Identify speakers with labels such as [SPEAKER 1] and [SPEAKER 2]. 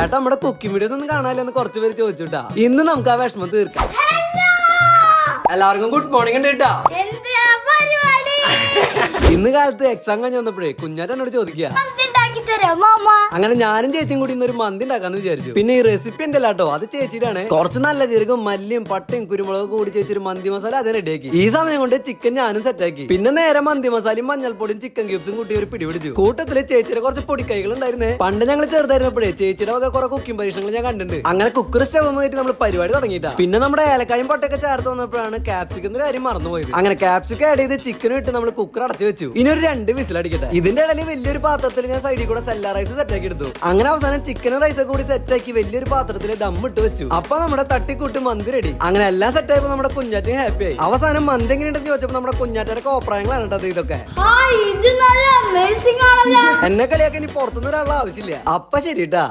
[SPEAKER 1] ചേട്ടാ നമ്മുടെ cooking videos ഒന്നും കാണാനില്ലെന്ന് കുറച്ച് പേര് ചോദിച്ചുട്ടാ. ഇന്ന് നമുക്ക് ആ വിഷമം തീർക്കാം. എല്ലാവർക്കും ഗുഡ് മോർണിംഗ് ഉണ്ട് കേട്ടാ. ഇന്ന് കാലത്ത് എക്സാം കഴിഞ്ഞ് വന്നപ്പോഴേ കുഞ്ഞാറ്റ എന്നോട് ചോദിക്കുക, അങ്ങനെ ഞാനും ചേച്ചിയും കൂടി ഇന്നൊരു മന്തി ഉണ്ടാക്കാന്ന് വിചാരിച്ചു. പിന്നെ ഈ റെസിപ്പി എന്റെ അല്ലാട്ടോ, അത് ചേച്ചിയുടെ. കുറച്ച് നല്ല ജീരകം മല്ലിയും പട്ടയും കുരുമുളകും കൂടി ചേച്ചി ഒരു മന്തി മസാല അത് റെഡിയാക്കി. ഈ സമയം കൊണ്ട് ചിക്കൻ ഞാനും സെറ്റാക്കി. പിന്നെ നേരെ മന്തി മസാലയും മഞ്ഞൾപ്പൊടിയും ചിക്കൻ ക്യൂബ്സും കൂട്ടി ഒരു പിടിപിടിച്ചു. കൂട്ടത്തില് ചേച്ചിയുടെ കുറച്ച് പൊടിക്കൈകൾ ഉണ്ടായിരുന്നേ. പണ്ട് ഞങ്ങൾ ചെറുതായിരുന്നപ്പോഴേ ചേച്ചിയുടെ ഒക്കെ കുറെ കുക്കിംഗ് പരീക്ഷണങ്ങൾ ഞാൻ കണ്ടിട്ടുണ്ട്. അങ്ങനെ കുക്കർ സ്റ്റവ് ആയിട്ട് നമ്മൾ പരിപാടി തുടങ്ങിയിട്ടാ. പിന്നെ നമ്മുടെ ഏലക്കായും പട്ടയൊക്കെ ചേർത്ത് വന്നപ്പോഴാണ് ക്യാപ്സിക്കത്തിന്റെ കാര്യം മറന്നുപോയത്. അങ്ങനെ ക്യാപ്സിക്കം ആഡ് ചെയ്ത് ചിക്കനും ഇട്ട് നമ്മൾ കുക്കർ അടച്ചു വെച്ചു. ഇനി ഒരു 2 വിസിൽ അടിക്കട്ടെ. ഇതിന്റെ ഇടയിൽ വലിയൊരു പാത്രത്തിൽ ഞാൻ സൈഡിൽ കൂടെ സെല്ല റൈസ് സെറ്റാക്കി എടുത്തു. അങ്ങനെ അവസാനം ചിക്കനും റൈസൊക്കെ കൂടി സെറ്റാക്കി വലിയൊരു പാത്രത്തിൽ ദം ഇട്ട് വെച്ചു. അപ്പൊ നമ്മുടെ തട്ടിക്കൂട്ട് മന്തി റെഡി. അങ്ങനെ എല്ലാം സെറ്റായപ്പോ നമ്മുടെ കുഞ്ഞാറ്റും ഹാപ്പി ആയി. അവസാനം മന്തി എങ്ങനെയുണ്ടെന്ന് ചോദിച്ചപ്പോ നമ്മുടെ കുഞ്ഞാറ്റയുടെ കോപ്രായങ്ങളാണ് കേട്ടത് ഇതൊക്കെ. എന്നെ കളിയാക്കാൻ ഇനി പുറത്തുനിന്ന് ഒരാളുടെ ആവശ്യമില്ല. അപ്പൊ ശരി ട്ടാ.